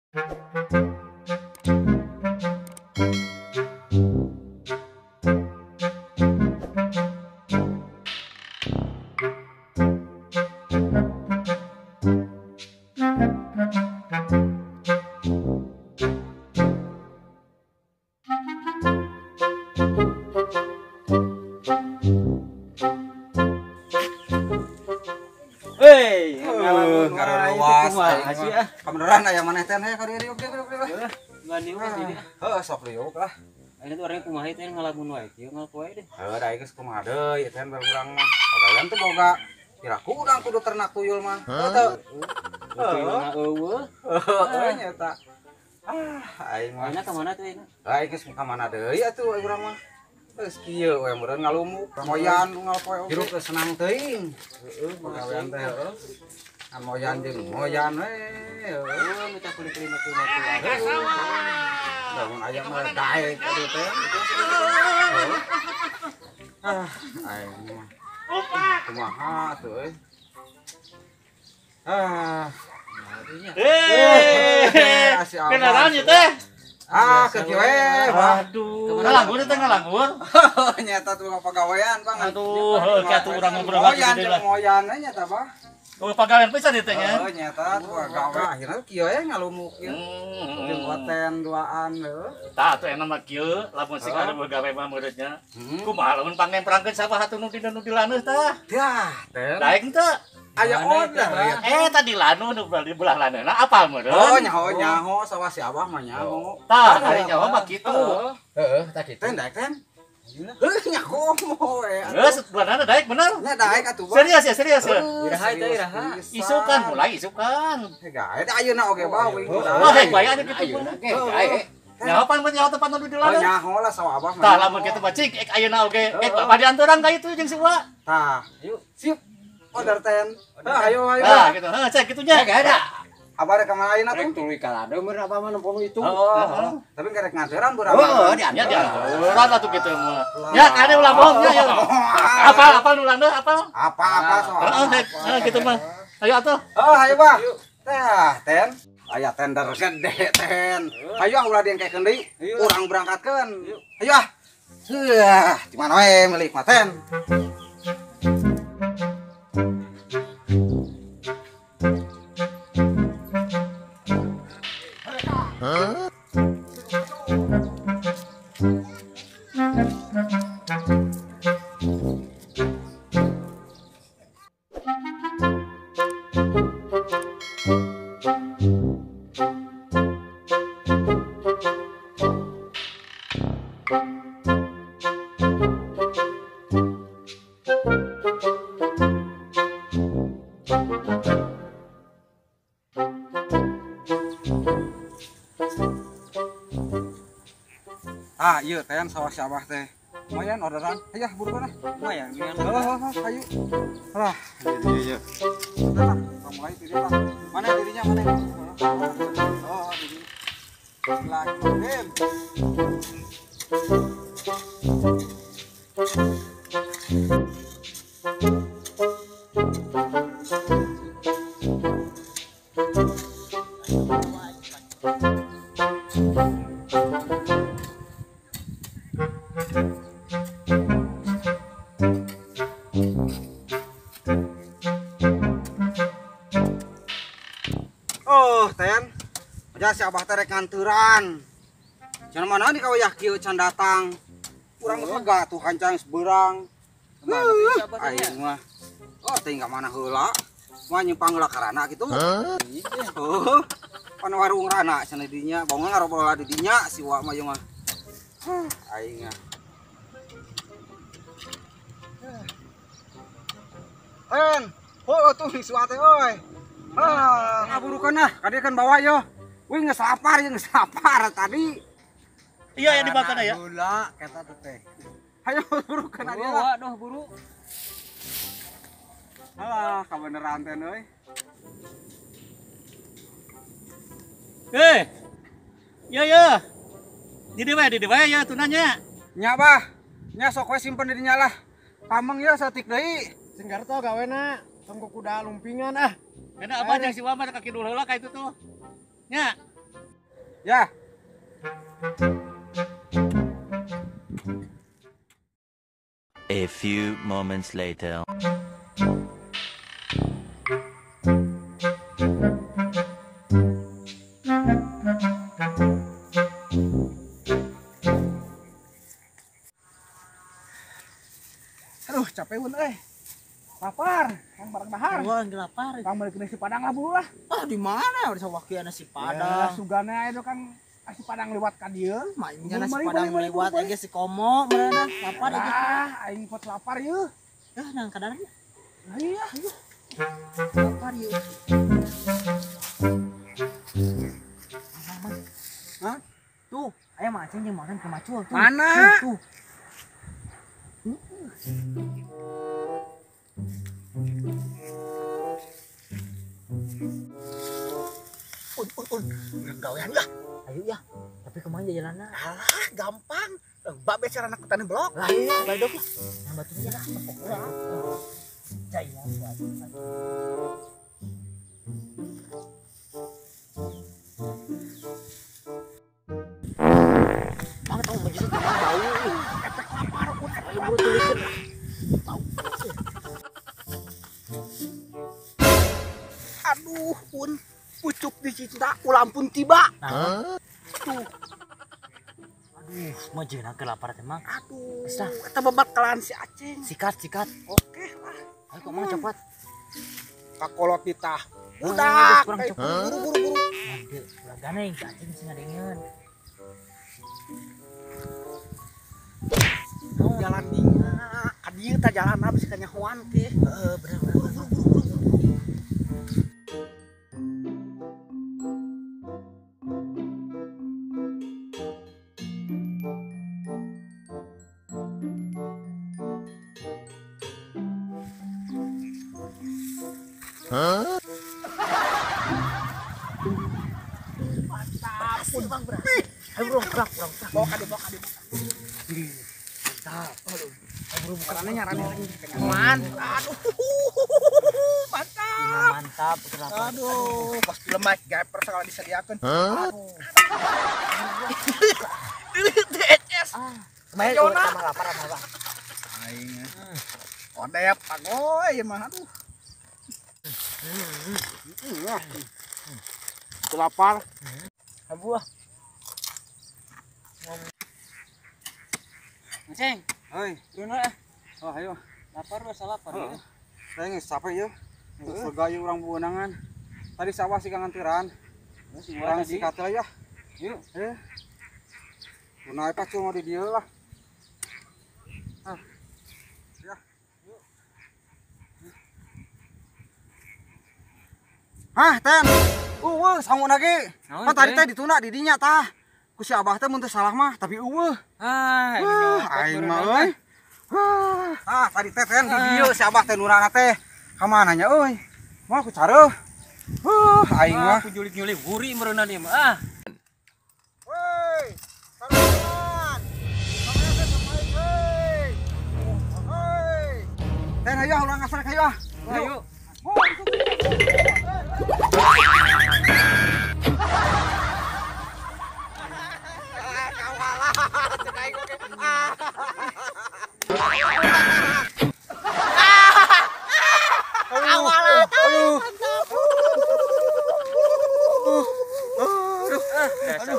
Hei, luas. Asyik ah. Kebenaran aya maneh teh aya ka dieu oke. Ngan dieu ini. Heuh sok liuk lah. Ini tuh orangnya kumaha teh ngalamun wae kieu ngalpoe deh. Heuh da geus kumaha deui teh urang mah. Pagawean teh boga kiraku urang kudu ternak tuyul mah. Teu. Tuyulna eueuh. Heuh nyata. Aing mah. Ayeuna ka mana tuh ayeuna? Aing geus ka mana deui atuh urang mah. Geus kieu we meureun ngalumuk, moyan ngalpoe oge. Hirup senang teuing. Heeh, pagawean teh heuh. Moyan jeung moyan we. Oh, minta kulit-kulit mati-mati. Lamun aya mah daek atuh teh. Aing mah. Kumaha atuh euy. Kenalan ya teh. Keur kieu we, Aduh. Ngalamun teh ngalamun. Nyata tuh pagawean Bang. Aduh, heuh ki atuh urang ngobrol moyan jeung moyan we nyata Bang. Oh, pagawean pisan ieu teh nya. Oh, nyata tuh gawe akhirnya kieu we ngalumuk kieu. Jeung hoten duaan heuh. Tah atuh enak mah kieu, lamun sing ada begawe mah meureudnya. Kumaha lamun pangemprangkeun sabaha atuh nu dilaneus tah? Dah, teh. Daeng teu? Aya order. Tadi lanu nu di belah laneuna apal meureun. Oh, nyaho sawa si Abah mah nyaho. Tah, ari nyaho mah kitu. Heeh, tah kitu daek teh. Heuh nya komo we. Geus beunana daek bener. Nya daek atuh Bang. Serius ya, serius ya. Iraha teh iraha. Isukan mulai isukan. Gawe teh ayeuna oge bae. Oh, hek bae anu kitu. Nyaho pan nyaho tempat nu di Oh, laneus. nyaho lah sawa Abah mah. Tah, lamun kitu mah cik ayeuna oge bade anturan ka itu jeung si Wa. Tah, yuk, siap. Order ten. Ayo. Nah, gitu. Cek gitunya. Enggak ada. Abah rek kamana ayeuna Rek tuh? tuluy kalado meureun apa mah nempono itu. Oh, tapi kerek ngaderan Oh, beurang. dia Ya dia anturan atuh kitu mah. Ya kade ulah bohongnya ya. Apa nu landeus apa? Apa soal. Heeh, gitu mah. Ayo atuh. Oh, ayo Bah. Teh, ten. Aya tender gede ten. Ayo ulah diengkekeun deui. Urang berangkatkeun. Ayo ah. Heuh, di mana we milik mah ten. Ah, iya teh sawah si Abah teh. Lumayan orderan. Ayo buru kana. Lumayan. Ayo. Lah, iya. Udah, mulai diri lah. Mana dirinya mana? Oh, diri. Lagi. Oh, ten. Aja si Abah teh rek nganturan. Cenah mana di kawayah kieu can datang. Urang mah lega tuh kancang seberang. Aing mah. Oh, teh enggak mana heula. Mah nyempang heula karana kitu. Oh. Pan warung rana cenah dinya, bawa ngarobola di dinya si Wa mah jeung mah. Aing mah. En, oh tuh si Wa teh euy. Ngaburukeun nah, kadi kan bawa yo. Wih ngeslapar jeung ngeslapar tadi. Iya yang dimakan ya. Gula kata teh. Ayo burukeun Buru, aja. Wa, doh buru. Alah, kabeneran teh euy. Ya. Di dewe ya tunanya. Nya bah, nya sok we simpen di dinya lah. Pameng ya satik deui. Singgar to gawena, tong kuda lumpingan ah. Kena apa jeung si Wa mah kaki dulu heula ka itu tuh. Nya. Ya. A few moments later. Aduh, capek pun lapar, kan barang dahar. Wah, lapar. Kang balik ke nasi Padang lah dulu lah. Ah, di mana? Udah sawaki nasi Ya, Padang. sugana itu kan nasi Padang lewat ka dieu. Mainnya nasi Balik, Padang balik, lewat balik. aja si Komo, mana lapar aja. Ah, aing pot lapar yeuh. Ya, nang kadarnya. Lah iya. Lapar yuk. Hah? Tuh, ayo mancing jeung makan ke macul tuh. Mana? Tuh. Gawean lah. Ayo ya. Tapi kemana jalannya? Alah, gampang. Babe cara anak petani blok. Lah iya, baik ya. Yang batunya lah, pokoknya. Jaya, Bang, tahu baju itu bau. Efek lapar, ayo buru tulisin. Tahu. Aduh, pun pucuk di situ dah ulam pun tiba. Nah, Tuh, aduh, mau jenah kelaparan emang. aduh. Bisa. Kita babat kalian si Aceng. Sikat. Oke lah. Ayo kok mau cepat. Kakolot kita. Udah, Udah, kurang kayak cepet. buru-buru. Nanti ulah ganeng, cacing sih ngadengeun. Jalan dingin. Kadieu ta jalan habis ka nyahoan teh. Bener. Mantap, Bang, berhasil. Ayo bro, gerak. Bawa ka bawa ka. Mantap. Aduh, Buru bukannya nyarane lagi. Nyahoan. Aduh. Mantap. mantap, kenapa? Aduh, pas film mic gaper sekali disediakan. Aduh. DHS. Kemarin Yona. sama lapar sama apa? Aing. Odep agoy mah aduh. Itu lapar. Buah. Ceng. Hoi, Duna, oh ayo. lapar bahasa lapar. Heeh. Saya geus capek yeuh. Surga yeuh urang bueunangan. Tadi sawah sih kangantiran. Urang sikat lah ya. Yuk, Kunae pacul mau di dieu lah. Ya. Hah, Ten. Sangu lagi. Kan tadi teh dituna di dinya tah. Ku si Abah teh mun teu salah mah, tapi eueuh. Aing mah euy. Tadi teh Ten di dieu si Abah teh nurana teh. Ka mana nya euy? Mau aku careuh. Aing mah. Aku nyulik-nyulik buri mereuna dia mah. Woi, teman-teman. Kamera teh sampai hei. Hei. Ten ayo ulang ngasar kayu ah. Ayo. Aduh.